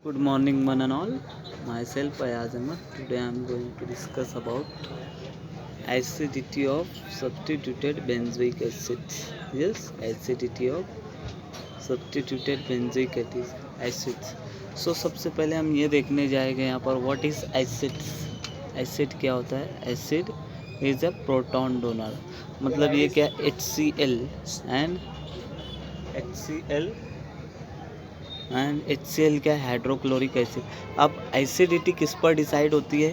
Good morning, one and all. Myself Ayaz Ahmed. Today I am going to discuss about acidity of substituted benzoic acid. Yes, acidity of substituted benzoic acid. So सबसे पहले हम ये देखने जाएंगे यहाँ पर what is acids. Acid क्या होता है? Acid is a proton donor. मतलब ये क्या HCl एंड HCl क्या है? Hydrochloric acid. अब एसिडिटी किस पर डिसाइड होती है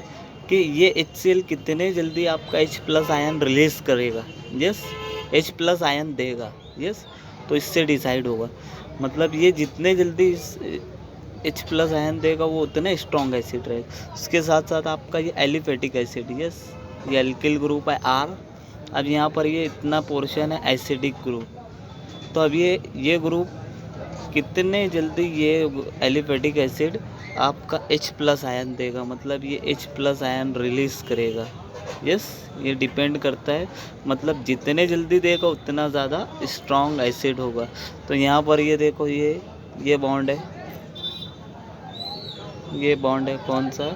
कि ये HCl कितने जल्दी आपका H+ आयन रिलीज करेगा. यस, H+ आयन देगा. यस, तो इससे डिसाइड होगा. मतलब ये जितने जल्दी H+ आयन देगा वो उतने स्ट्रॉन्ग एसिड रहेगा. उसके साथ साथ आपका ये एलिफेटिक एसिड. यस, ये एल्किल ग्रुप है R. अब यहाँ पर ये इतना पोर्शन है एसिडिक ग्रुप. तो अब ये ग्रुप कितने जल्दी ये एलिफेटिक एसिड आपका H+ आयन देगा. मतलब ये H+ आयन रिलीज करेगा. यस, ये डिपेंड करता है. मतलब जितने जल्दी देगा उतना ज़्यादा स्ट्रॉन्ग एसिड होगा. तो यहाँ पर ये देखो, ये बॉन्ड है. ये बॉन्ड है कौन सा?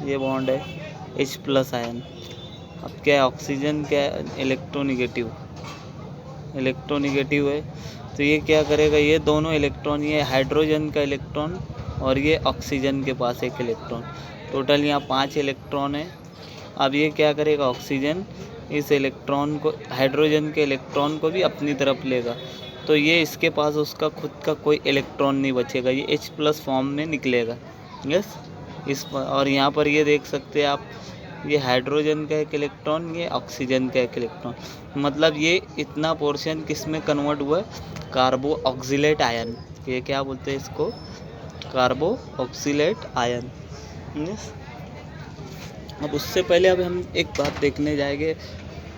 ये बॉन्ड है H+ आयन. अब क्या है? ऑक्सीजन क्या है? इलेक्ट्रोनिगेटिव है. तो ये क्या करेगा? ये दोनों इलेक्ट्रॉन, ये हाइड्रोजन का इलेक्ट्रॉन और ये ऑक्सीजन के पास एक इलेक्ट्रॉन, टोटल यहाँ 5 इलेक्ट्रॉन है. अब ये क्या करेगा? ऑक्सीजन इस इलेक्ट्रॉन को, हाइड्रोजन के इलेक्ट्रॉन को भी अपनी तरफ लेगा. तो ये इसके पास उसका खुद का कोई इलेक्ट्रॉन नहीं बचेगा, ये H+ फॉर्म में निकलेगा. यस, और यहाँ पर ये देख सकते हैं आप, ये हाइड्रोजन का एक इलेक्ट्रॉन, ये ऑक्सीजन का एक इलेक्ट्रॉन. मतलब ये इतना पोर्शन किस में कन्वर्ट हुआ है? कार्बो ऑक्सिलेट आयन. ये क्या बोलते हैं इसको? कार्बो ऑक्सिलेट आयन. यस. अब उससे पहले अब हम एक बात देखने जाएंगे.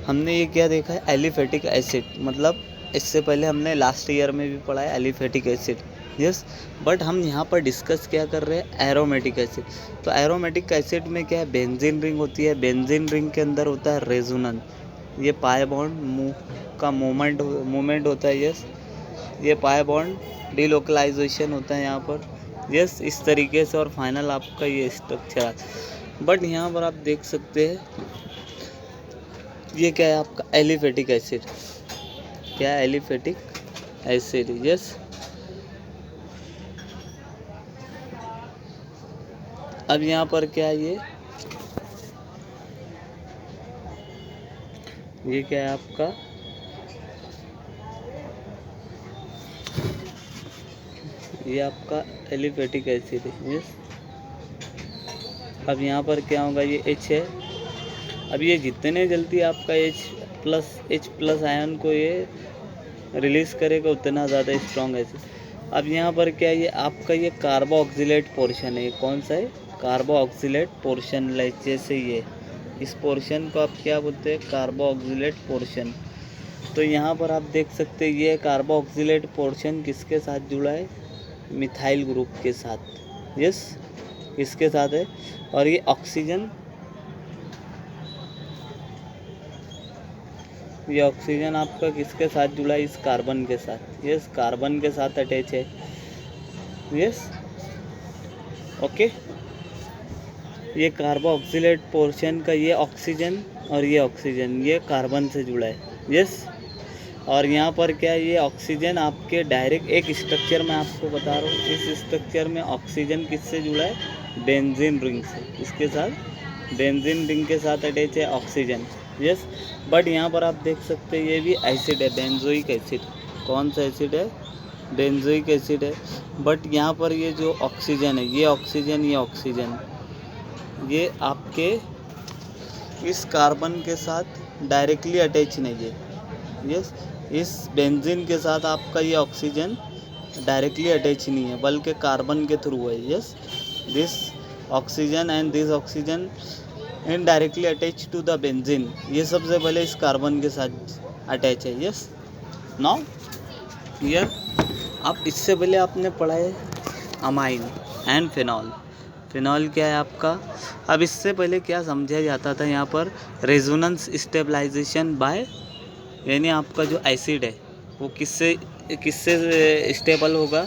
हमने ये क्या देखा है? Aliphatic acid. मतलब इससे पहले हमने लास्ट ईयर में भी पढ़ा है एलिफेटिक एसिड. यस, बट हम यहाँ पर डिस्कस क्या कर रहे हैं? Aromatic acid. तो एरोमेटिक एसिड में क्या है? बेंजीन रिंग होती है. बेंजीन रिंग के अंदर होता है रेजोनेंस. ये पाई बॉन्ड का मूवमेंट होता है. यस, ये पाई बॉन्ड डिलोकलाइजेशन होता है यहाँ पर. यस, इस तरीके से. और फाइनल आपका ये स्ट्रक्चर है. बट यहाँ पर आप देख सकते हैं ये क्या है? आपका एलिफेटिक एसिड. क्या है? Aliphatic acid. यस, अब यहाँ पर क्या है? ये क्या है आपका? ये आपका एलिफेटिक एसिड है. यस, अब यहाँ पर क्या होगा? ये H है. अब ये जितने जल्दी आपका H+ आयन को ये रिलीज करेगा उतना ज़्यादा स्ट्रॉन्ग एसिड. अब यहाँ पर क्या है? ये आपका ये कार्बो ऑक्सिलेट पोर्शन है. कौन सा है? कार्बो ऑक्सिलेट पोर्शन. जैसे ये इस पोर्शन को आप क्या बोलते हैं? कार्बो ऑक्सिलेट पोर्शन. तो यहाँ पर आप देख सकते हैं ये कार्बो ऑक्सिलेट पोर्शन किसके साथ जुड़ा है? मिथाइल ग्रुप के साथ. यस, इसके साथ है. और ये ऑक्सीजन आपका किसके साथ जुड़ा है? इस कार्बन के साथ. यस, कार्बन के साथ अटैच है. Yes, okay. ये कार्बो ऑक्सिलेट पोर्शन का ये ऑक्सीजन और ये ऑक्सीजन, ये कार्बन से जुड़ा है. यस, और यहाँ पर क्या है? ये ऑक्सीजन आपके डायरेक्ट एक स्ट्रक्चर में आपको बता रहा हूँ. इस स्ट्रक्चर में ऑक्सीजन किससे जुड़ा है? बेंजीन रिंग से. इसके साथ बेंजीन रिंग के साथ अटैच है ऑक्सीजन. यस, बट यहाँ पर आप देख सकते हैं ये भी एसिड है, बेंजोइक एसिड. कौन सा एसिड है? बेंजोइक एसिड है. बट यहाँ पर ये जो ऑक्सीजन है, ये ऑक्सीजन ये आपके इस कार्बन के साथ डायरेक्टली अटैच नहीं है. यस, इस बेंजीन के साथ आपका ये ऑक्सीजन डायरेक्टली अटैच नहीं है, बल्कि कार्बन के थ्रू है. Yes, this oxygen and this oxygen indirectly attach to the benzene. ये सबसे पहले इस कार्बन के साथ अटैच है. यस, नाउ हियर आप इससे पहले आपने पढ़ा है अमाइन एंड फिनॉल. फिनॉल क्या है आपका? अब इससे पहले क्या समझा जाता था यहाँ पर? रेजोनेंस स्टेबलाइजेशन बाय, यानी आपका जो एसिड है वो किससे स्टेबल होगा?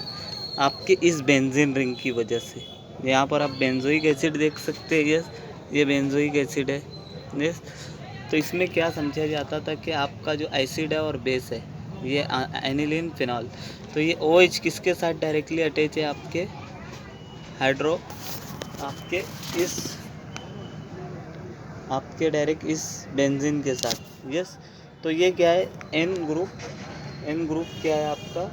आपके इस बेंजीन रिंग की वजह से। यहाँ पर आप बेंजोइक एसिड देख सकते हैं, यस ये बेंजोइक एसिड है, यस। तो इसमें क्या समझा जाता था कि आपका जो एसिड है और बेस है ये एनिलीन फिनॉल, तो ये OH किसके साथ डायरेक्टली अटैच है, आपके हाइड्रो आपके डायरेक्ट इस बेंजीन के साथ, यस। तो ये क्या है, N ग्रुप क्या है आपका,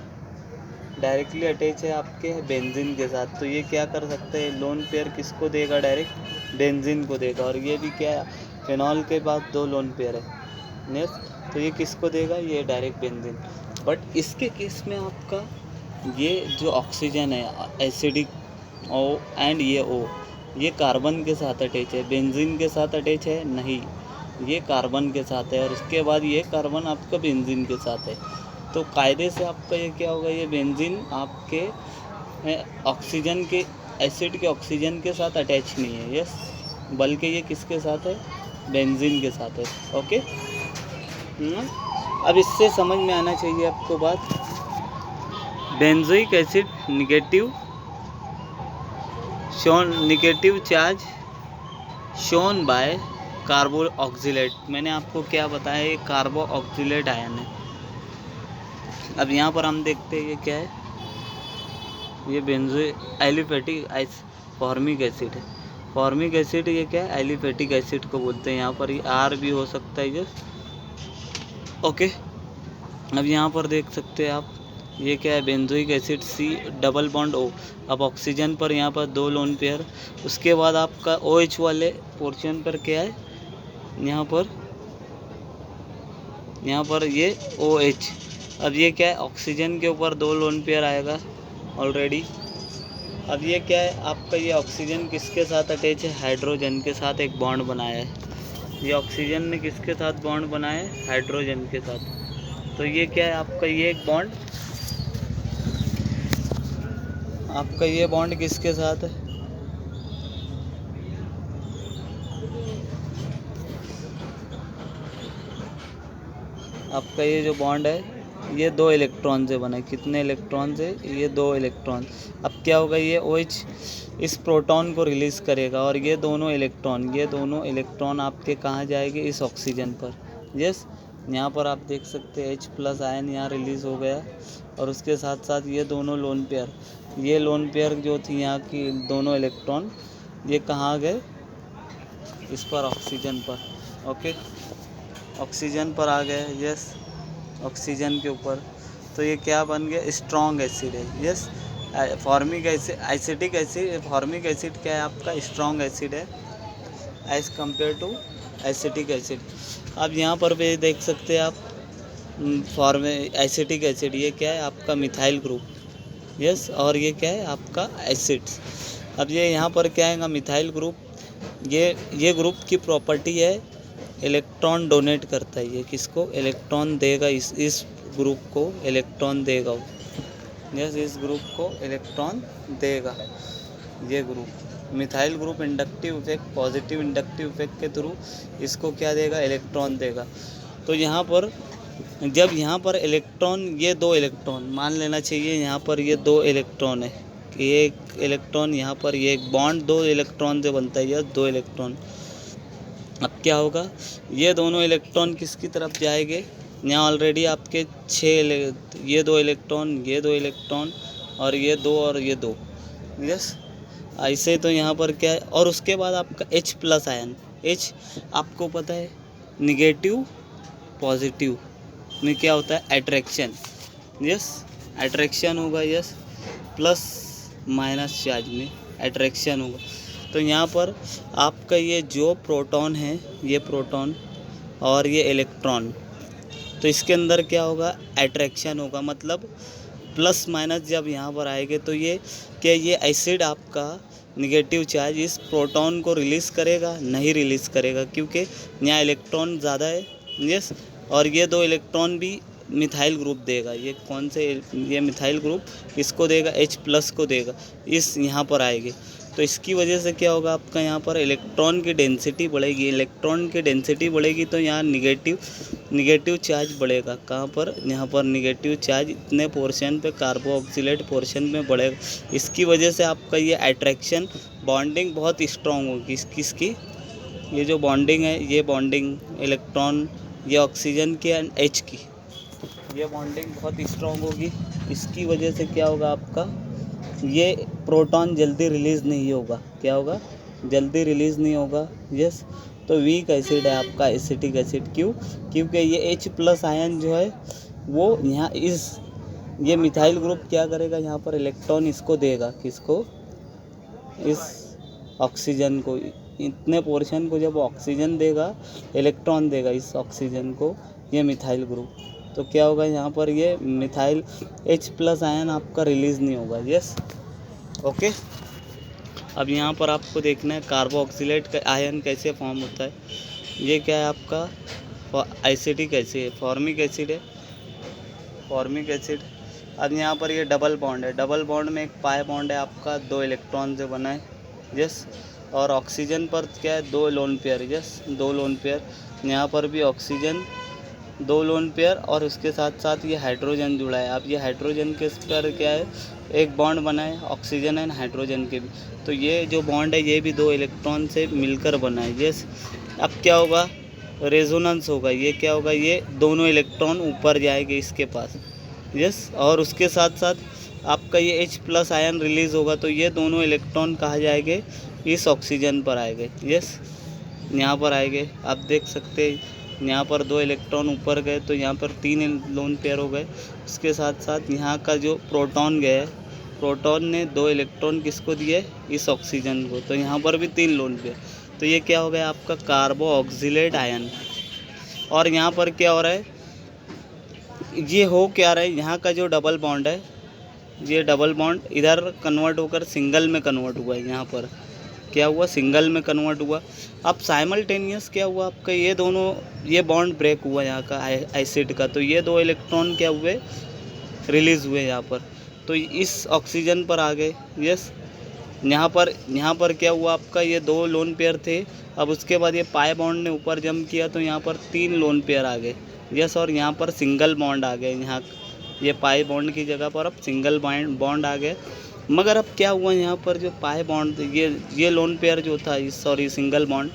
डायरेक्टली अटैच है आपके बेंजीन के साथ। तो ये क्या कर सकते हैं, लोन पेयर किसको देगा, डायरेक्ट बेंजीन को देगा। और ये भी क्या है, फिनॉल के बाद 2 लोन पेयर है, यस। तो ये किसको देगा, ये डायरेक्ट बेंजीन। बट इसके केस में आपका ये जो ऑक्सीजन है एसिडिक O एंड ये O, ये कार्बन के साथ अटैच है, बेंजीन के साथ अटैच है नहीं, ये कार्बन के साथ है। और उसके बाद ये कार्बन आपका बेंजीन के साथ है। तो कायदे से आपका ये क्या होगा, ये बेंजीन आपके ऑक्सीजन के एसिड के ऑक्सीजन के साथ अटैच नहीं है, यस, बल्कि ये किसके साथ है, बेंजीन के साथ है, ओके। अब इससे समझ में आना चाहिए आपको बात, benzoic acid negative charge shown by कार्बो oxalate. मैंने आपको क्या बताया, ये कार्बो ऑक्सीलेट आयन है। अब यहाँ पर हम देखते हैं ये क्या है, ये बेंजो एलिफेटिक फॉर्मिक एसिड है। फॉर्मिक एसिड ये क्या है, एलिफेटिक एसिड को बोलते हैं। यहाँ पर ये R भी हो सकता है, यस, ओके। अब यहाँ पर देख सकते हैं आप, ये क्या है, benzoic acid C double bond O। अब ऑक्सीजन पर यहाँ पर 2 लोन पेयर, उसके बाद आपका OH वाले पोर्शन पर क्या है, यहाँ पर ये OH। अब ये क्या है, ऑक्सीजन के ऊपर 2 लोन पेयर आएगा ऑलरेडी। अब ये क्या है आपका, ये ऑक्सीजन किसके साथ अटैच है, हाइड्रोजन के साथ एक बॉन्ड बनाया है। ये ऑक्सीजन ने किसके साथ बॉन्ड बनाया है, हाइड्रोजन के साथ। तो ये क्या है आपका, ये एक बॉन्ड, आपका ये बॉन्ड किसके साथ है, आपका ये जो बॉन्ड है ये 2 इलेक्ट्रॉन से बना है। कितने इलेक्ट्रॉन से, ये 2 इलेक्ट्रॉन। अब क्या होगा, ये OH इस प्रोटॉन को रिलीज़ करेगा और ये दोनों इलेक्ट्रॉन आपके कहाँ जाएंगे, इस ऑक्सीजन पर, यस। यहाँ पर आप देख सकते हैं H+ आयन यहाँ रिलीज़ हो गया। और उसके साथ साथ ये दोनों लोन पेयर जो थी यहाँ की दोनों इलेक्ट्रॉन, ये कहाँ गए, इस पर ऑक्सीजन पर, ओके, ऑक्सीजन पर आ गए, यस, ऑक्सीजन के ऊपर। तो ये क्या बन गया, स्ट्रॉन्ग एसिड है, यस। फॉर्मिक एसिड क्या है आपका, स्ट्रॉन्ग एसिड है as compare to acetic acid. अब यहाँ पर भी देख सकते हैं आप, एसिटिक एसिड ये क्या है आपका, मिथाइल ग्रुप, यस। और ये क्या है आपका, एसिड्स। अब ये यहाँ पर क्या है, मिथाइल ग्रुप, ये ग्रुप की प्रॉपर्टी है, इलेक्ट्रॉन डोनेट करता है। ये किसको इलेक्ट्रॉन देगा, इस ग्रुप को इलेक्ट्रॉन देगा, यस, इस ग्रुप को इलेक्ट्रॉन देगा। ये group methyl group inductive effect, positive inductive effect के थ्रू इसको क्या देगा, इलेक्ट्रॉन देगा। तो यहाँ पर जब यहाँ पर इलेक्ट्रॉन, ये 2 इलेक्ट्रॉन मान लेना चाहिए, यहाँ पर ये 2 इलेक्ट्रॉन है, ये एक इलेक्ट्रॉन यहाँ पर, ये एक बॉन्ड 2 इलेक्ट्रॉन से बनता है, यह 2 इलेक्ट्रॉन। अब क्या होगा, ये दोनों इलेक्ट्रॉन किसकी तरफ जाएंगे, यहाँ ऑलरेडी आपके 6, ये 2 इलेक्ट्रॉन और ये 2 और ये 2, यस। ऐसे तो यहाँ पर क्या है। और उसके बाद आपका H+ आयन, H आपको पता है निगेटिव पॉजिटिव में क्या होता है, अट्रैक्शन, यस, अट्रैक्शन होगा, यस, प्लस माइनस चार्ज में अट्रैक्शन होगा। तो यहाँ पर आपका ये जो प्रोटॉन है, ये प्रोटॉन और ये इलेक्ट्रॉन, तो इसके अंदर क्या होगा, अट्रैक्शन होगा। मतलब प्लस माइनस जब यहाँ पर आएंगे तो ये क्या, ये एसिड आपका निगेटिव चार्ज इस प्रोटॉन को रिलीज़ करेगा, नहीं रिलीज़ करेगा, क्योंकि यहाँ इलेक्ट्रॉन ज़्यादा है, यस। और ये 2 इलेक्ट्रॉन भी मिथाइल ग्रुप देगा। ये कौन से, ये मिथाइल ग्रुप इसको देगा, H+ को देगा, इस यहाँ पर आएंगे। तो इसकी वजह से क्या होगा आपका, यहाँ पर इलेक्ट्रॉन की डेंसिटी बढ़ेगी। तो यहाँ निगेटिव निगेटिव चार्ज बढ़ेगा। कहाँ पर? यहाँ पर निगेटिव चार्ज इतने पोर्शन पे कार्बोक्सिलेट पोर्शन में बढ़ेगा। इसकी वजह से आपका ये अट्रैक्शन बॉन्डिंग बहुत स्ट्रॉन्ग होगी। किसकी? ये जो बॉन्डिंग है, ये बॉन्डिंग इलेक्ट्रॉन, ये ऑक्सीजन की एंड H की, ये बॉन्डिंग बहुत स्ट्रॉन्ग होगी। इसकी वजह से क्या होगा आपका, ये प्रोटॉन जल्दी रिलीज़ नहीं होगा। क्या होगा? जल्दी रिलीज़ नहीं होगा। यस, तो वीक एसिड है आपका एसिटिक एसिड। क्यों? क्योंकि ये H+ आयन जो है वो यहाँ ये मिथाइल ग्रुप क्या करेगा, यहाँ पर इलेक्ट्रॉन इसको देगा। किसको? इस ऑक्सीजन को। इतने पोर्शन को जब ऑक्सीजन देगा, इलेक्ट्रॉन देगा इस ऑक्सीजन को, ये मिथाइल ग्रुप, तो क्या होगा यहाँ पर, ये मिथाइल H+ आयन आपका रिलीज़ नहीं होगा। Yes, okay. अब यहाँ पर आपको देखना है कार्बोक्सिलेट का आयन कैसे फॉर्म होता है। ये क्या है आपका? एसिटिक एसिड, फॉर्मिक एसिड है, फॉर्मिक एसिड। अब यहाँ पर ये डबल बॉन्ड है। डबल बॉन्ड में एक पाई बॉन्ड है आपका, 2 इलेक्ट्रॉन से बना है। यस, और ऑक्सीजन पर क्या है? 2 lone pair. Yes, 2 lone pair. यहाँ पर भी ऑक्सीजन 2 लोन पेयर, और उसके साथ साथ ये हाइड्रोजन जुड़ा है। अब ये हाइड्रोजन के पर क्या है? एक बॉन्ड बना है ऑक्सीजन एंड हाइड्रोजन के भी। तो ये जो बॉन्ड है ये भी 2 इलेक्ट्रॉन से मिलकर बना है। यस, अब क्या होगा? रेजोनेंस होगा। ये क्या होगा? ये दोनों इलेक्ट्रॉन ऊपर जाएंगे इसके पास। यस, और उसके साथ साथ आपका ये H+ आयन रिलीज़ होगा, तो ये दोनों इलेक्ट्रॉन कहाँ जाएंगे? इस ऑक्सीजन पर आएंगे। यस, यहाँ पर आएंगे। आप देख सकते हैं यहाँ पर 2 इलेक्ट्रॉन ऊपर गए, तो यहाँ पर 3 लोन पेयर हो गए। उसके साथ साथ यहाँ का जो प्रोटॉन गया है, प्रोटॉन ने 2 इलेक्ट्रॉन किसको दिए? इस ऑक्सीजन को, तो यहाँ पर भी 3 लोन पेयर। तो ये क्या हो गया आपका? Carboxylate ion. और यहाँ पर क्या हो रहा है? ये हो क्या रहा है? यहाँ का जो डबल बॉन्ड है, ये डबल बॉन्ड इधर कन्वर्ट होकर सिंगल में कन्वर्ट हुआ है। यहाँ पर क्या हुआ? सिंगल में कन्वर्ट हुआ। अब साइमल्टेनियस क्या हुआ आपका? ये दोनों, ये बॉन्ड ब्रेक हुआ यहाँ का एसिड का, तो ये 2 इलेक्ट्रॉन क्या हुए? रिलीज़ हुए यहाँ पर, तो इस ऑक्सीजन पर आ गए। यस, यहाँ पर क्या हुआ आपका? ये 2 लोन पेयर थे। अब उसके बाद ये पाई बॉन्ड ने ऊपर जंप किया, तो यहाँ पर 3 लोन पेयर आ गए। यस, और यहाँ पर सिंगल बॉन्ड आ गए। यहाँ ये पाई बॉन्ड की जगह पर अब सिंगल बॉन्ड आ गए। मगर अब क्या हुआ यहाँ पर? जो पाई बॉन्ड, ये लोन पेयर जो था, सॉरी सिंगल बॉन्ड,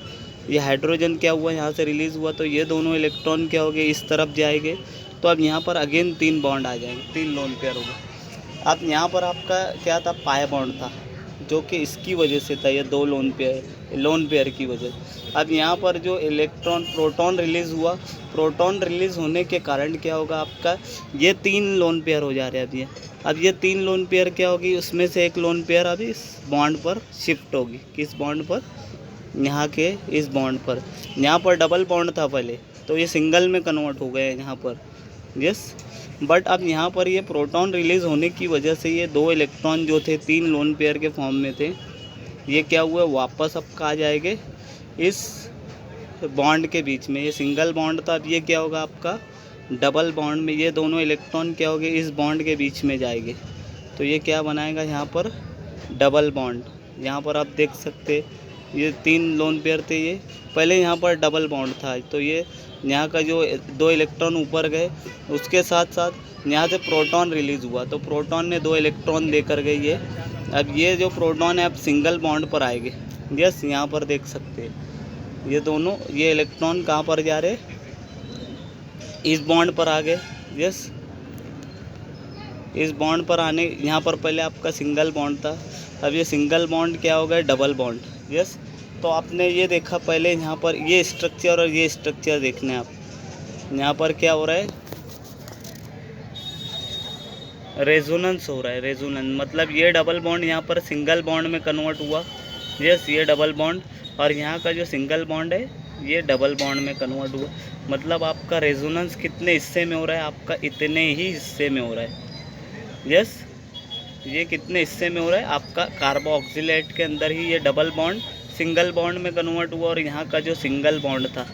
ये हाइड्रोजन क्या हुआ? यहाँ से रिलीज़ हुआ, तो ये दोनों इलेक्ट्रॉन क्या हो गए? इस तरफ जाएंगे। तो अब यहाँ पर अगेन 3 बॉन्ड आ जाएंगे, 3 लोन पेयर हो गए। अब यहाँ पर आपका क्या था? पाई बॉन्ड था, जो कि इसकी वजह से था, ये 2 लोन पेयर की वजह। अब यहाँ पर जो प्रोटॉन रिलीज़ हुआ, प्रोटॉन रिलीज़ होने के कारण क्या होगा आपका? ये 3 लोन पेयर हो जा रहे हैं। अब ये 3 लोन पेयर क्या होगी? उसमें से एक लोन पेयर अभी इस बॉन्ड पर शिफ्ट होगी। किस बॉन्ड पर? यहाँ के इस बॉन्ड पर। यहाँ पर डबल बॉन्ड था पहले, तो ये सिंगल में कन्वर्ट हो गए यहाँ पर। यस, बट अब यहाँ पर ये प्रोटॉन रिलीज़ होने की वजह से ये 2 इलेक्ट्रॉन जो थे 3 लोन पेयर के फॉर्म में थे, ये क्या हुआ? वापस अब कहाँ जाएंगे? इस बॉन्ड के बीच में। ये सिंगल बॉन्ड था, अब ये क्या होगा आपका? डबल बॉन्ड में ये दोनों इलेक्ट्रॉन क्या होंगे? इस बॉन्ड के बीच में जाएंगे, तो ये क्या बनाएगा यहाँ पर? Double bond. यहाँ पर आप देख सकते, ये 3 लोन पेयर थे, ये पहले यहाँ पर डबल बॉन्ड था, तो ये यहाँ का जो 2 इलेक्ट्रॉन ऊपर गए, उसके साथ साथ यहाँ से प्रोटॉन रिलीज़ हुआ, तो प्रोटॉन ने 2 इलेक्ट्रॉन देकर गए ये। अब ये जो प्रोटॉन है अब सिंगल बॉन्ड पर आएंगे। यस, यहाँ पर देख सकते हैं ये दोनों, ये इलेक्ट्रॉन कहाँ पर जा रहे? इस बॉन्ड पर आ गए। यस, इस बॉन्ड पर आने, यहाँ पर पहले आपका सिंगल बॉन्ड था, अब ये सिंगल बॉन्ड क्या हो गया? Double bond. यस, तो आपने ये देखा पहले, यहाँ पर ये स्ट्रक्चर और ये स्ट्रक्चर देखने आप, यहाँ पर क्या हो रहा है? रेजोनेंस हो रहा है। रेजोनेंस मतलब ये डबल बॉन्ड यहाँ पर सिंगल बॉन्ड में कन्वर्ट हुआ। यस, ये डबल बॉन्ड, और यहाँ का जो सिंगल बॉन्ड है ये डबल बॉन्ड में कन्वर्ट हुआ। मतलब आपका रेजोनेंस कितने हिस्से में हो रहा है? आपका इतने ही हिस्से में हो रहा है। यस, ये कितने हिस्से में हो रहा है? आपका कार्बोक्सिलेट के अंदर ही ये डबल बॉन्ड सिंगल बॉन्ड में कन्वर्ट हुआ, और यहाँ का जो सिंगल बॉन्ड था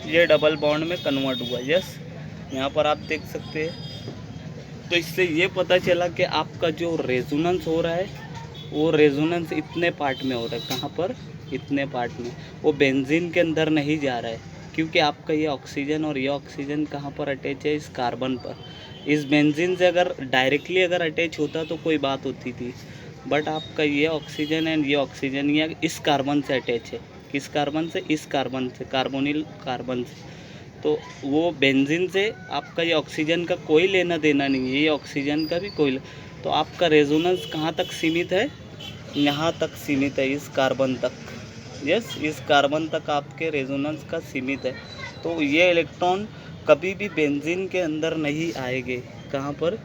ये डबल बॉन्ड में कन्वर्ट हुआ। यस, यहाँ पर आप देख सकते हैं। तो इससे ये पता चला कि आपका जो रेजोनेंस हो रहा है वो रेजोनेंस इतने पार्ट में हो रहा है। कहाँ पर? इतने पार्ट में। वो बेंजीन के अंदर नहीं जा रहा है, क्योंकि आपका ये ऑक्सीजन और ये ऑक्सीजन कहाँ पर अटैच है, इस कार्बन पर। इस बेंजीन से अगर डायरेक्टली अगर अटैच होता तो कोई बात होती थी, बट आपका ये ऑक्सीजन एंड ये ऑक्सीजन ये इस कार्बन से अटैच है। किस कार्बन से, इस कार्बन से, कार्बोनिल कार्बन से। तो वो बेंजीन से आपका ये ऑक्सीजन का कोई लेना देना नहीं है, ये ऑक्सीजन का भी कोई। तो आपका रेजोनेंस कहाँ तक सीमित है, यहाँ तक सीमित है, इस कार्बन तक। यस, इस कार्बन तक आपके रेजोनेंस का सीमित है। तो ये इलेक्ट्रॉन कभी भी बेंजीन के अंदर नहीं आएंगे। कहाँ पर,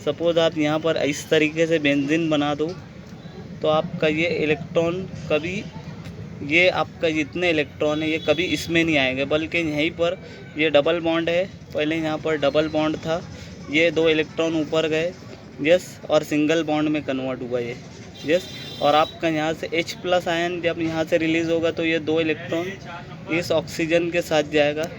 सपोज आप यहाँ पर इस तरीके से बेंजीन बना दो, तो आपका ये इलेक्ट्रॉन कभी, ये आपका जितने इलेक्ट्रॉन है ये कभी इसमें नहीं आएंगे, बल्कि यहीं पर ये डबल बॉन्ड है, पहले यहाँ पर डबल बॉन्ड था, ये 2 इलेक्ट्रॉन ऊपर गए, यस, और सिंगल बॉन्ड में कन्वर्ट हुआ ये, यस। और आपका यहाँ से H+ आयन जब यहाँ से रिलीज़ होगा तो ये 2 इलेक्ट्रॉन इस ऑक्सीजन के साथ जाएगा,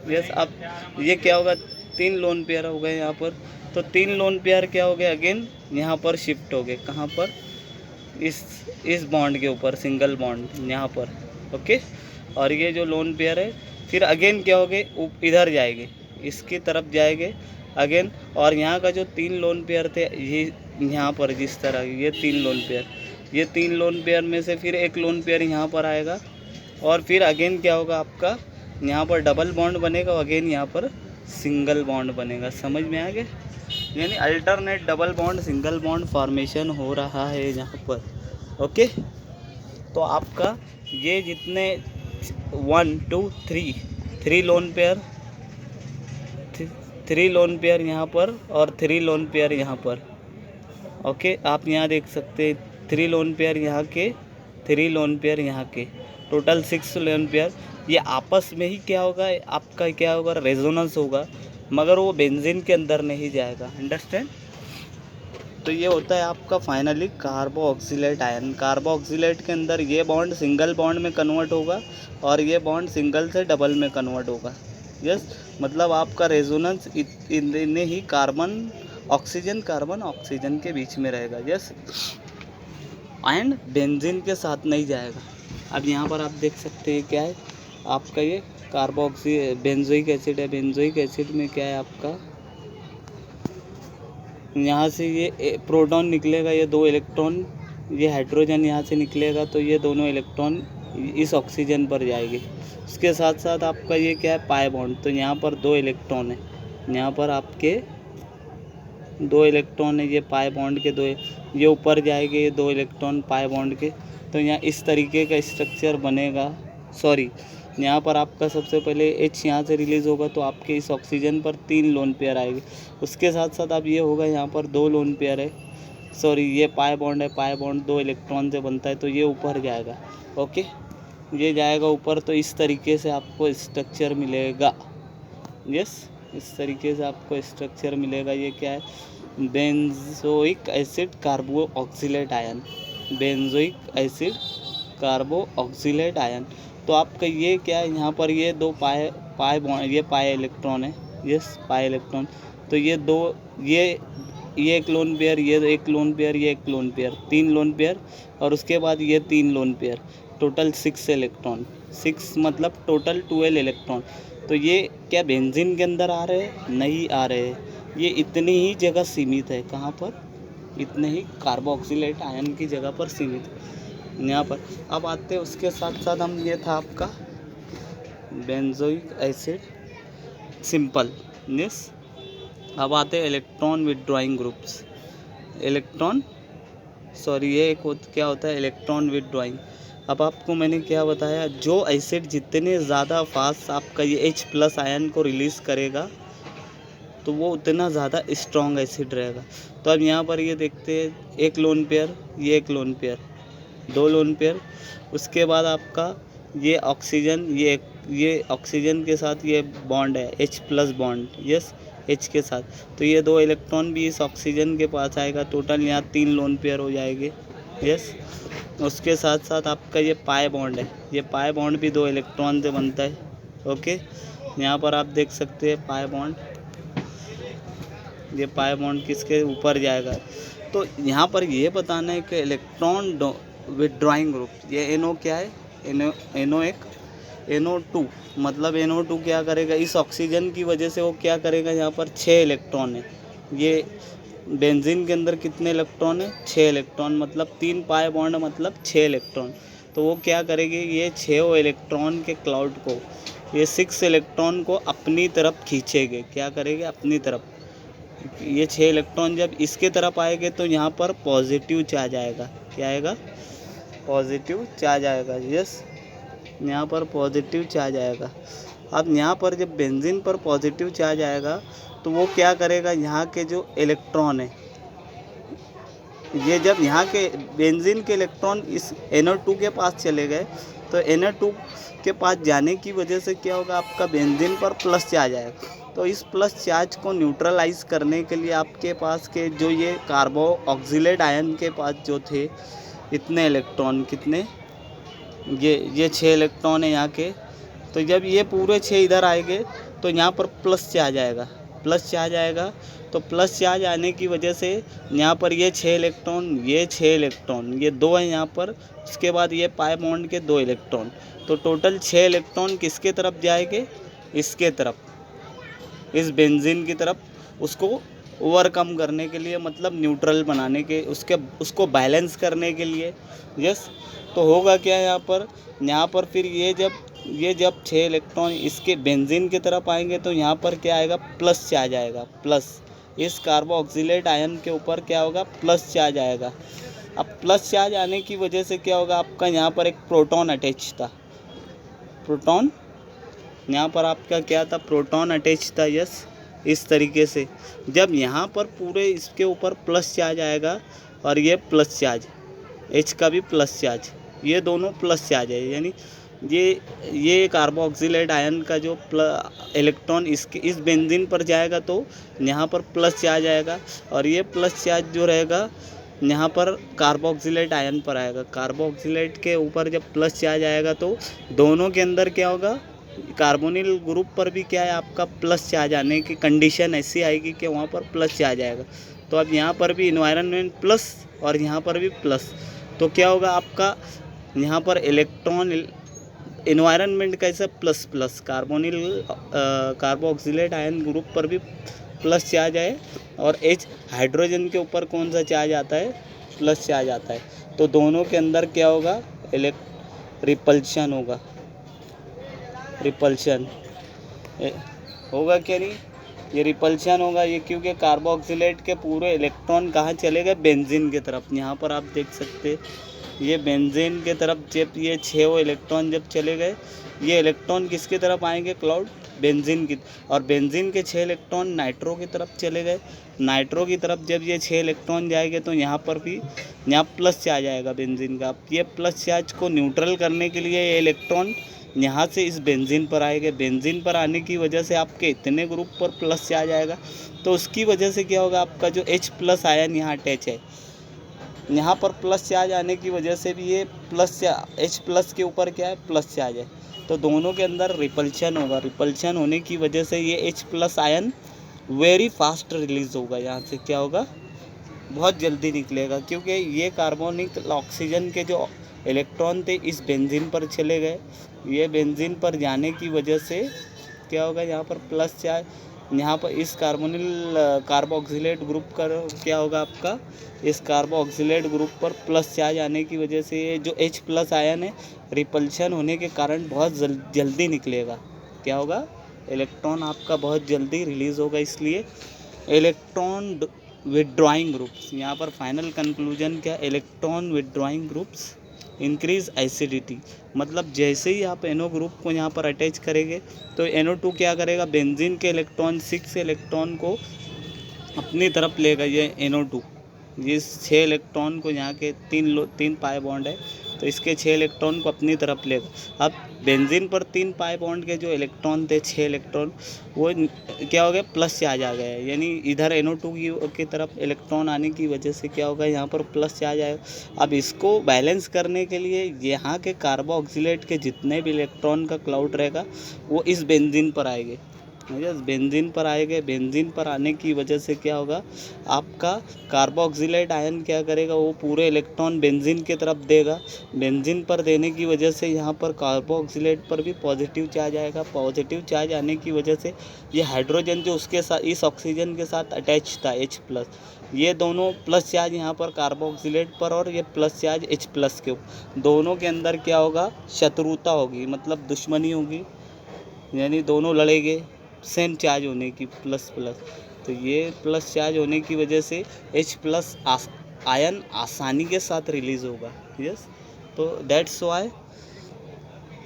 यस। अब ये क्या होगा, 3 लोन पेयर हो गए यहाँ पर। तो 3 लोन पेयर क्या हो गए, अगेन यहाँ पर शिफ्ट हो गए, कहाँ पर, इस बॉन्ड के ऊपर, सिंगल बॉन्ड यहाँ पर, ओके। और ये जो लोन पेयर है फिर अगेन क्या हो गए, इधर जाएंगे, इसकी तरफ जाएंगे अगेन। और यहाँ का जो 3 लोन पेयर थे, ये यहाँ पर जिस तरह ये 3 लोन पेयर, ये 3 लोन पेयर में से फिर एक लोन पेयर यहाँ पर आएगा, और फिर अगेन क्या होगा, आपका यहाँ पर डबल बॉन्ड बनेगा, अगेन यहाँ पर सिंगल बॉन्ड बनेगा। समझ में आ गया, यानी alternate double bond single bond formation हो रहा है यहाँ पर, ओके। तो आपका ये जितने 1 2 3 लोन पेयर, 3 लोन पेयर यहाँ पर और 3 लोन पेयर यहाँ पर, ओके। आप यहाँ देख सकते हैं 3 लोन पेयर यहाँ के, 3 लोन पेयर यहाँ के, टोटल 6 लोन पेयर। ये आपस में ही क्या होगा, आपका क्या होगा, रेजोनेंस होगा, मगर वो बेंजीन के अंदर नहीं जाएगा, अंडरस्टैंड। तो ये होता है आपका फाइनली कार्बोक्सिलेट आयन। कार्बोक्सिलेट के अंदर ये बॉन्ड सिंगल बॉन्ड में कन्वर्ट होगा और ये बॉन्ड सिंगल से डबल में कन्वर्ट होगा, यस। मतलब आपका रेजोनेंस इतने ही कार्बन ऑक्सीजन के बीच में रहेगा, यस, एंड बेंजीन के साथ नहीं जाएगा। अब यहाँ पर आप देख सकते हैं क्या है आपका, ये बेंजोइक एसिड है। बेंजोइक एसिड में क्या है आपका, यहाँ से ये प्रोटॉन निकलेगा, ये 2 इलेक्ट्रॉन, ये हाइड्रोजन यहाँ से निकलेगा, तो ये दोनों इलेक्ट्रॉन इस ऑक्सीजन पर जाएंगे। उसके साथ साथ आपका ये क्या है, पाई बॉन्ड। तो यहाँ पर 2 इलेक्ट्रॉन है, यहाँ पर आपके 2 इलेक्ट्रॉन है, ये पाई बॉन्ड के 2, ये ऊपर जाएंगे ये 2 इलेक्ट्रॉन पाई बॉन्ड के। तो यहाँ इस तरीके का स्ट्रक्चर बनेगा। सॉरी, यहाँ पर आपका सबसे पहले H यहाँ से रिलीज़ होगा, तो आपके इस ऑक्सीजन पर 3 लोन पेयर आएंगे। उसके साथ साथ अब ये होगा, यहाँ पर 2 लोन पेयर है, सॉरी ये पाई बॉन्ड है, पाई बॉन्ड 2 इलेक्ट्रॉन से बनता है, तो ये ऊपर जाएगा, ओके, ये जाएगा ऊपर। तो इस तरीके से आपको स्ट्रक्चर मिलेगा, यस, इस तरीके से आपको स्ट्रक्चर मिलेगा। ये क्या है, benzoic acid carboxylate ion, benzoic acid carboxylate ion. तो आपका ये क्या है, यहाँ पर ये 2 पाई बॉन्ड, ये पाई इलेक्ट्रॉन है, यस, पाई इलेक्ट्रॉन। तो ये 2, ये एक लोन पेयर, ये एक लोन पेयर, ये एक लोन पेयर, 3 लोन पेयर, और उसके बाद ये 3 लोन पेयर, टोटल 6 इलेक्ट्रॉन, 6 मतलब टोटल 12 इलेक्ट्रॉन। तो ये क्या बेंजीन के अंदर आ रहे हैं, नहीं आ रहे हैं, ये इतनी ही जगह सीमित है, कहाँ पर, इतने ही कार्बोक्सिलेट आयन की जगह पर सीमित है यहाँ पर। अब आते हैं उसके साथ साथ हम, ये था आपका बेंजोइक एसिड सिंपल, यस। अब आते हैं इलेक्ट्रॉन विथड्रॉइंग ग्रुप्स, ये एक क्या होता है, इलेक्ट्रॉन विथड्रॉइंग। अब आपको मैंने क्या बताया, जो एसिड जितने ज़्यादा फास्ट आपका ये H+ आयन को रिलीज़ करेगा तो वो उतना ज़्यादा स्ट्रॉन्ग एसिड रहेगा। तो अब यहाँ पर ये देखते हैं, एक लोन पेयर, ये एक लोन पेयर, 2 लोन पेयर। उसके बाद आपका ये ऑक्सीजन, ये ऑक्सीजन के साथ ये बॉन्ड है, H+ बॉन्ड, यस, H के साथ। तो ये 2 इलेक्ट्रॉन भी इस ऑक्सीजन के पास आएगा, टोटल यहाँ 3 लोन पेयर हो जाएंगे, यस। उसके साथ साथ आपका ये पाई बॉन्ड है, ये पाई बॉन्ड भी 2 इलेक्ट्रॉन से बनता है, ओके। यहाँ पर आप देख सकते हैं पाई बॉन्ड, ये पाई बॉन्ड किसके ऊपर जाएगा। तो यहाँ पर ये बताना है कि इलेक्ट्रॉन विथड्रॉइंग ग्रुप, ये NO क्या है, NO एक NO2, मतलब NO2 क्या करेगा, इस ऑक्सीजन की वजह से वो क्या करेगा, यहाँ पर 6 इलेक्ट्रॉन है। ये बेंजीन के अंदर कितने इलेक्ट्रॉन है, 6 इलेक्ट्रॉन, मतलब 3 पाई बॉन्ड मतलब 6 इलेक्ट्रॉन। तो वो क्या करेगी, ये 6 इलेक्ट्रॉन के क्लाउड को, ये 6 इलेक्ट्रॉन को अपनी तरफ खींचेंगे। क्या करेंगे, अपनी तरफ। ये 6 इलेक्ट्रॉन जब इसके तरफ आएंगे तो यहाँ पर पॉजिटिव चार्ज आएगा। क्या आएगा, पॉजिटिव चार्ज आएगा। यस, यहाँ पर पॉजिटिव चार्ज आएगा। अब यहाँ पर जब बेंजीन पर पॉजिटिव चार्ज आएगा तो वो क्या करेगा, यहाँ के जो इलेक्ट्रॉन है, ये जब यहाँ के बेंजीन के इलेक्ट्रॉन इस NO2 के पास चले गए तो NO2 के पास जाने की वजह से क्या होगा, आपका बेंजीन पर प्लस चार्ज आएगा। तो इस प्लस चार्ज को न्यूट्रलाइज करने के लिए आपके पास के जो ये कार्बो ऑक्सीलेट आयन के पास जो थे इतने इलेक्ट्रॉन, कितने, ये 6 इलेक्ट्रॉन है यहाँ के। तो जब ये पूरे 6 इधर आएंगे तो यहाँ पर प्लस चार्ज आएगा, प्लस चार्ज आएगा। तो प्लस चार्ज आने की वजह से यहाँ पर ये 6 इलेक्ट्रॉन, ये 6 इलेक्ट्रॉन, ये 2 है यहाँ पर, उसके बाद ये पाई बॉन्ड के 2 इलेक्ट्रॉन। तो टोटल 6 इलेक्ट्रॉन किसके तरफ जाएंगे, इसके तरफ, इस बेंजीन की तरफ, उसको ओवरकम करने के लिए, मतलब न्यूट्रल बनाने के, उसको बैलेंस करने के लिए। यस, तो होगा क्या यहाँ पर फिर ये जब 6 इलेक्ट्रॉन इसके बेंजीन की तरफ आएंगे तो यहाँ पर क्या आएगा, प्लस चार्ज आएगा। प्लस, इस कार्बोक्सिलेट आयन के ऊपर क्या होगा, प्लस चार्ज आएगा। अब प्लस चार्ज आने की वजह से क्या होगा, आपका यहाँ पर एक प्रोटॉन अटैच था, प्रोटॉन, यहाँ पर आपका क्या था, प्रोटॉन अटैच था। यस, इस तरीके से जब यहाँ पर पूरे इसके ऊपर प्लस चार्ज आएगा और ये प्लस चार्ज, H का भी प्लस चार्ज, ये दोनों प्लस चार्ज है, यानी ये कार्बोक्सिलेट आयन का जो इलेक्ट्रॉन इस बेंजीन पर जाएगा तो यहाँ पर प्लस चार्ज आएगा, और ये प्लस चार्ज जो रहेगा यहाँ पर कार्बोक्सिलेट आयन पर आएगा। कार्बोक्सिलेट के ऊपर जब प्लस चार्ज आएगा तो दोनों के अंदर क्या होगा, कार्बोनिल ग्रुप पर भी क्या है, आपका प्लस चार्ज आने की कंडीशन ऐसी आएगी कि वहाँ पर प्लस चार्ज आएगा। तो अब यहाँ पर भी इन्वायरमेंट प्लस और यहाँ पर भी प्लस, तो क्या होगा आपका यहाँ पर इलेक्ट्रॉन, इन्वायरमेंट कैसे plus plus, carboxylate ion group पर भी प्लस चार्ज आए, और H हाइड्रोजन के ऊपर कौन सा चार्ज आता है, प्लस चार्ज आता है। तो दोनों के अंदर क्या होगा, रिपल्शन होगा, रिपल्शन होगा क्या, नहीं, ये रिपल्शन होगा। ये क्योंकि कार्बोक्सिलेट के पूरे इलेक्ट्रॉन कहाँ चले गए, बेंजीन की तरफ। यहाँ पर आप देख सकते, ये बेंजीन के तरफ जब ये 6 इलेक्ट्रॉन जब चले गए, ये इलेक्ट्रॉन किसकी तरफ आएंगे, क्लाउड, बेंजीन की, और बेंजीन के 6 इलेक्ट्रॉन नाइट्रो की तरफ चले गए। नाइट्रो की तरफ जब ये 6 इलेक्ट्रॉन जाएंगे तो यहाँ पर भी यहाँ प्लस चार्ज आएगा बेंजीन का। ये प्लस चार्ज को न्यूट्रल करने के लिए ये इलेक्ट्रॉन यहाँ से इस बेंजीन पर आएंगे। बेंजीन पर आने की वजह से आपके इतने ग्रुप पर प्लस चार्ज आएगा, तो उसकी वजह से क्या होगा, आपका जो H प्लस आयन यहाँ अटैच है, यहाँ पर प्लस चार्ज आने की वजह से भी ये H प्लस के ऊपर क्या है, प्लस चार्ज है। तो दोनों के अंदर रिपल्शन होगा। रिपल्शन होने की वजह से ये H plus ion very fast release होगा, यहाँ से क्या होगा, बहुत जल्दी निकलेगा, क्योंकि ये कार्बोनिक ऑक्सीजन के जो इलेक्ट्रॉन थे इस बेंजीन पर चले गए। ये बेंजीन पर जाने की वजह से क्या होगा, यहाँ पर प्लस चार्ज, यहाँ पर इस कार्बोक्सिलेट ग्रुप का क्या होगा, आपका इस कार्बोक्सिलेट ग्रुप पर प्लस चार्ज आने की वजह से ये जो H प्लस आयन है, रिपल्शन होने के कारण बहुत जल्दी निकलेगा। क्या होगा, इलेक्ट्रॉन आपका बहुत जल्दी रिलीज़ होगा। इसलिए इलेक्ट्रॉन विथड्रॉइंग ग्रुप्स, यहाँ पर फाइनल कंक्लूजन क्या, electron withdrawing groups increase acidity, मतलब जैसे ही आप NO ग्रुप को यहाँ पर अटैच करेंगे तो NO2 क्या करेगा, बेंजीन के इलेक्ट्रॉन 6 इलेक्ट्रॉन को अपनी तरफ लेगा। ये NO2 ये 6 इलेक्ट्रॉन को, यहाँ के 3 पाई बॉन्ड है तो इसके 6 इलेक्ट्रॉन को अपनी तरफ लेगा। अब बेंजीन पर 3 पाई बॉन्ड के जो इलेक्ट्रॉन थे, 6 इलेक्ट्रॉन, वो क्या हो गया, प्लस चार्ज आ गया, यानी इधर NO2 की तरफ इलेक्ट्रॉन आने की वजह से क्या होगा, यहाँ पर प्लस चार्ज आएगा। अब इसको बैलेंस करने के लिए यहाँ के कार्बोक्सिलेट के जितने भी इलेक्ट्रॉन का क्लाउड रहेगा वो इस बेंजीन पर आएंगे। यस, बेंजीन पर आएंगे। बेंजीन पर आने की वजह से क्या होगा, आपका कार्बोक्सिलेट आयन क्या करेगा, वो पूरे इलेक्ट्रॉन बेंजीन की तरफ देगा। बेंजीन पर देने की वजह से यहाँ पर कार्बोक्सिलेट पर भी पॉजिटिव चार्ज आएगा। पॉजिटिव चार्ज आने की वजह से ये हाइड्रोजन जो उसके साथ इस ऑक्सीजन के साथ अटैच था H+, ये दोनों प्लस चार्ज यहाँ पर कार्बोक्सिलेट पर और ये प्लस चार्ज H+ के, दोनों के अंदर क्या होगा, शत्रुता होगी, मतलब दुश्मनी होगी, यानी दोनों लड़ेंगे सेम चार्ज होने की, प्लस प्लस। तो ये प्लस चार्ज होने की वजह से H+ आयन आसानी के साथ रिलीज होगा। यस, तो that's why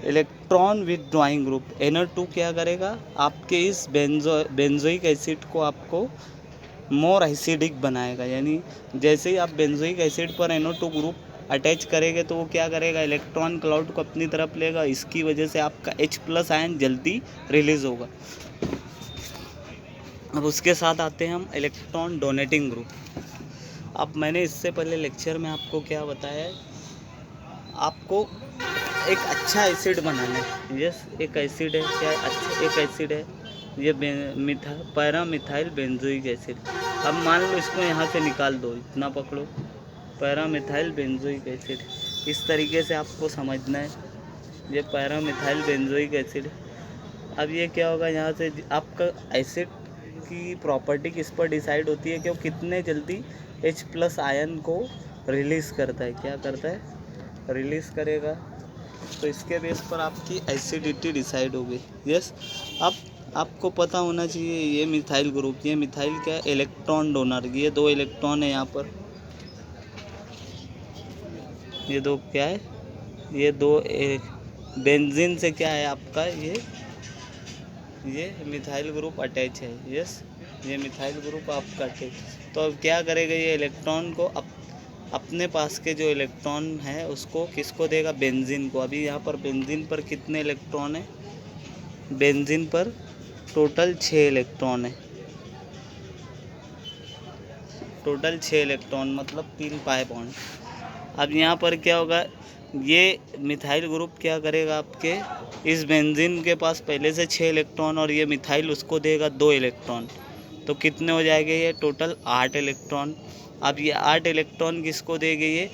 electron withdrawing group NO2 क्या करेगा, आपके इस बेंजोइक एसिड को आपको मोर एसिडिक बनाएगा। यानी जैसे ही आप बेंजोइक एसिड पर NO2 ग्रुप अटैच करेंगे तो वो क्या करेगा, इलेक्ट्रॉन क्लाउड को अपनी तरफ लेगा। इसकी वजह से आपका H+ आयन जल्दी रिलीज होगा। अब उसके साथ आते हैं हम इलेक्ट्रॉन डोनेटिंग ग्रुप। अब मैंने इससे पहले लेक्चर में आपको क्या बताया है, आपको एक अच्छा एसिड बनाना है। यस, एक एसिड है, क्या अच्छा एक एसिड है, ये पैरामिथाइल बेंजोइक एसिड। अब मान लो इसको यहाँ से निकाल दो, इतना पकड़ो, पैरामिथाइल बेंजोइक एसिड। इस तरीके से आपको समझना है, ये पैरामिथाइल बेंजोइक एसिड। अब ये क्या होगा, यहाँ से आपका एसिड की प्रॉपर्टी किस पर डिसाइड होती है कि वो कितने जल्दी H+ आयन को रिलीज़ करता है, क्या करता है, रिलीज़ करेगा। तो इसके बेस पर आपकी एसिडिटी डिसाइड होगी। यस, अब आपको पता होना चाहिए ये मिथाइल ग्रुप, ये मिथाइल क्या है, इलेक्ट्रॉन डोनर। ये 2 इलेक्ट्रॉन है यहाँ पर, ये 2 क्या है, ये 2 बेंजीन से क्या है आपका, ये मिथाइल ग्रुप अटैच है। यस, ये मिथाइल ग्रुप आपका अटैच। तो अब क्या करेगा, ये इलेक्ट्रॉन को अपने पास के जो इलेक्ट्रॉन है उसको किसको देगा, बेंजीन को। अभी यहाँ पर बेंजीन पर कितने इलेक्ट्रॉन है, बेंजीन पर टोटल 6 इलेक्ट्रॉन है, टोटल 6 इलेक्ट्रॉन, मतलब 3 पाई बॉन्ड। अब यहाँ पर क्या होगा, ये मिथाइल ग्रुप क्या करेगा, आपके इस बेंजीन के पास पहले से 6 इलेक्ट्रॉन और ये मिथाइल उसको देगा 2 इलेक्ट्रॉन। तो कितने हो जाएंगे, ये टोटल 8 इलेक्ट्रॉन। अब ये 8 इलेक्ट्रॉन किसको देंगे, ये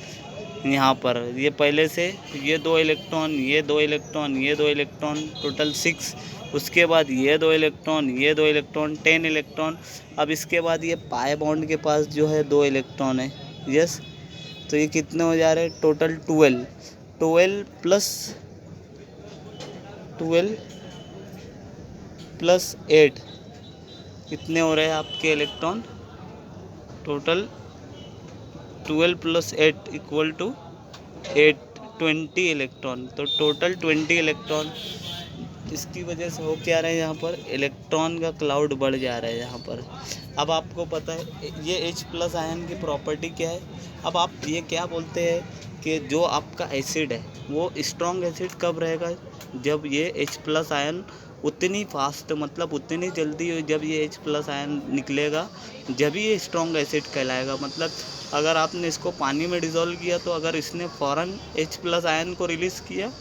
यहाँ पर ये पहले से ये 2 इलेक्ट्रॉन, ये 2 इलेक्ट्रॉन, ये 2 इलेक्ट्रॉन, टोटल 6। उसके बाद ये 2 इलेक्ट्रॉन, ये 2 इलेक्ट्रॉन, 10 इलेक्ट्रॉन। अब इसके बाद ये पाई बॉन्ड के पास जो है 2 इलेक्ट्रॉन है। यस, तो ये कितने हो जा रहे हैं, टोटल 12 प्लस 8 कितने हो रहे हैं आपके इलेक्ट्रॉन, टोटल 12 + 8 = 20 इलेक्ट्रॉन। तो टोटल 20 इलेक्ट्रॉन। इसकी वजह से हो क्या रहा है, यहाँ पर इलेक्ट्रॉन का क्लाउड बढ़ जा रहा है यहाँ पर। अब आपको पता है ये H+ आयन की प्रॉपर्टी क्या है। अब आप ये क्या बोलते हैं कि जो आपका एसिड है वो स्ट्रॉन्ग एसिड कब रहेगा, जब ये H+ आयन उतनी फास्ट, मतलब उतनी जल्दी जब ये H+ आयन निकलेगा, जब ये स्ट्रॉन्ग एसिड कहलाएगा। मतलब अगर आपने इसको पानी में डिज़ोल्व किया तो अगर इसने फ़ौरन H+ आयन को रिलीज़ किया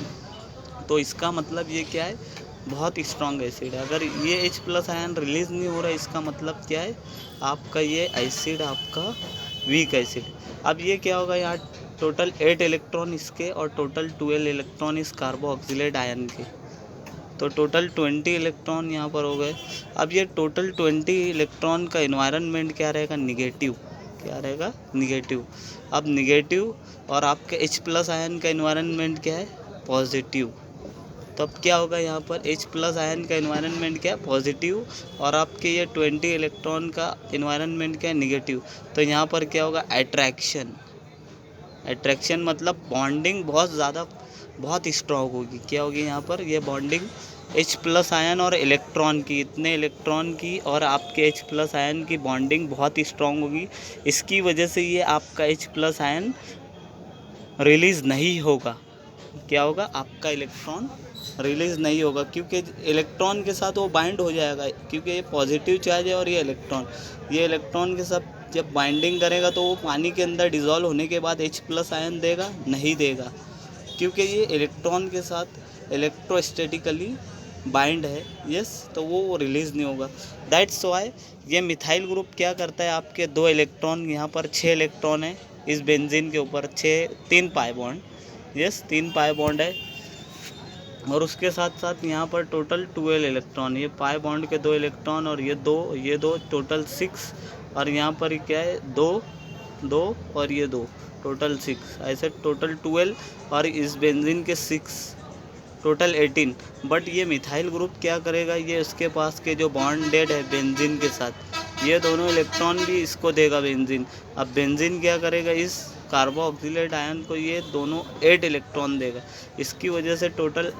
तो इसका मतलब ये क्या है, बहुत स्ट्रॉन्ग एसिड है। अगर ये H+ आयन रिलीज़ नहीं हो रहा है, इसका मतलब क्या है, आपका ये एसिड आपका वीक एसिड। अब ये क्या होगा, यहाँ टोटल 8 इलेक्ट्रॉन इसके और टोटल 12 इलेक्ट्रॉन इस कार्बोक्सिलेट आयन के, तो टोटल 20 इलेक्ट्रॉन यहाँ पर हो गए। अब ये टोटल 20 इलेक्ट्रॉन का एनवायरनमेंट क्या रहेगा, निगेटिव। क्या रहेगा, निगेटिव। अब निगेटिव और आपके H+ आयन का एनवायरनमेंट क्या है, पॉजिटिव। तो अब क्या होगा, यहाँ पर H+ आयन का एनवायरनमेंट क्या है, पॉजिटिव, और आपके ये 20 इलेक्ट्रॉन का एनवायरनमेंट क्या है, निगेटिव। तो यहाँ पर क्या होगा, अट्रैक्शन मतलब बॉन्डिंग बहुत ज़्यादा, बहुत स्ट्रॉन्ग होगी। क्या होगी यहाँ पर, ये बॉन्डिंग H+ आयन और इलेक्ट्रॉन की, इतने इलेक्ट्रॉन की और आपके H+ आयन की बॉन्डिंग बहुत ही स्ट्रॉन्ग होगी। इसकी वजह से ये आपका H+ आयन रिलीज़ नहीं होगा। क्या होगा, आपका इलेक्ट्रॉन रिलीज़ नहीं होगा, क्योंकि इलेक्ट्रॉन के साथ वो बाइंड हो जाएगा, क्योंकि ये पॉजिटिव चार्ज है और ये इलेक्ट्रॉन के साथ जब बाइंडिंग करेगा तो वो पानी के अंदर डिज़ोल्व होने के बाद H+ आयन देगा, नहीं देगा, क्योंकि ये इलेक्ट्रॉन के साथ इलेक्ट्रोस्टैटिकली बाइंड है, यस, तो वो रिलीज़ नहीं होगा। दैट्स वाई ये मिथाइल ग्रुप क्या करता है, आपके 2 इलेक्ट्रॉन, यहाँ पर 6 इलेक्ट्रॉन है इस बेंजीन के ऊपर, 3 pi bond, yes 3 pi bond है, और उसके साथ साथ यहाँ पर टोटल 12 इलेक्ट्रॉन, ये पाई बॉन्ड के 2 इलेक्ट्रॉन और ये दो टोटल 6, और यहाँ पर क्या है 2 और ये 2 टोटल 6, ऐसे टोटल 12, और इस बेंजीन के 6 टोटल 18। बट ये मिथाइल ग्रुप क्या करेगा, ये उसके पास के जो बॉन्डेड है बेंजीन के साथ, ये दोनों इलेक्ट्रॉन भी इसको देगा बेंजीन। अब बेंजीन क्या करेगा, इस कार्बोक्सिलेट आयन को ये दोनों 8 इलेक्ट्रॉन देगा। इसकी वजह से टोटल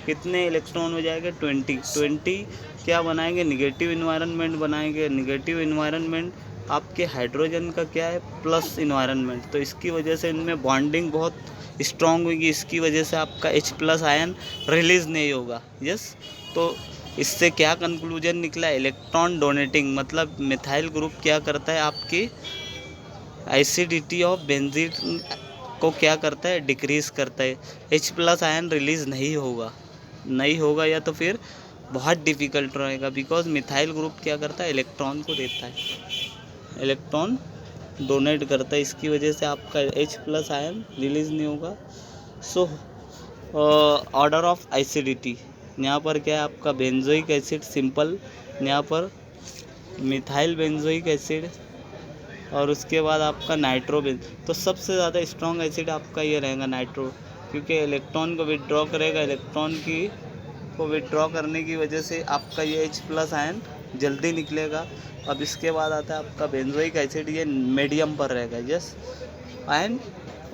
कितने इलेक्ट्रॉन हो जाएंगे, 20 क्या बनाएंगे, निगेटिव इन्वायरमेंट बनाएंगे। निगेटिव इन्वायरमेंट आपके हाइड्रोजन का क्या है, प्लस इन्वायरमेंट, तो इसकी वजह से इनमें बॉन्डिंग बहुत स्ट्रॉन्ग होगी, इसकी वजह से आपका H+ आयन रिलीज़ नहीं होगा, यस। तो इससे क्या कंक्लूजन निकला, इलेक्ट्रॉन डोनेटिंग, मतलब मिथाइल ग्रुप क्या करता है, आपकी एसिडिटी ऑफ बेंजीन को क्या करता है, डिक्रीज़ करता है। H+ आयन रिलीज़ नहीं होगा या तो फिर बहुत डिफ़िकल्ट रहेगा, बिकॉज मिथाइल ग्रुप क्या करता है, इलेक्ट्रॉन को देता है, इलेक्ट्रॉन डोनेट करता है, इसकी वजह से आपका H+ आयन रिलीज़ नहीं होगा। सो ऑर्डर ऑफ एसिडिटी, यहाँ पर क्या है आपका बेंजोइक एसिड सिंपल, यहाँ पर मिथाइल बेंजोइक एसिड, और उसके बाद आपका नाइट्रोबेन। तो सबसे ज़्यादा स्ट्रॉन्ग एसिड आपका ये रहेगा नाइट्रो, क्योंकि इलेक्ट्रॉन को विड्रॉ करेगा, इलेक्ट्रॉन को विड्रॉ करने की वजह से आपका ये H+ आयन जल्दी निकलेगा। अब इसके बाद आता है आपका बेंजोइक एसिड, ये मीडियम पर रहेगा, यस, एंड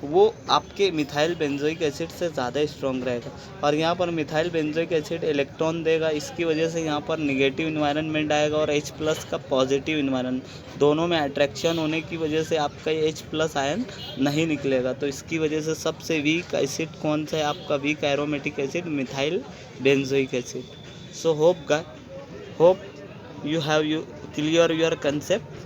वो आपके मिथाइल बेंजोइक एसिड से ज़्यादा स्ट्रॉन्ग रहेगा। और यहाँ पर मिथाइल बेंजोइक एसिड इलेक्ट्रॉन देगा, इसकी वजह से यहाँ पर निगेटिव इन्वायरमेंट आएगा, और H+ का पॉजिटिव इन्वायरमेंट, दोनों में अट्रैक्शन होने की वजह से आपका ये H+ आयन नहीं निकलेगा। तो इसकी वजह से सबसे वीक एसिड कौन सा है, आपका weak aromatic acid methyl benzoic acid. So hope you have clear your concept.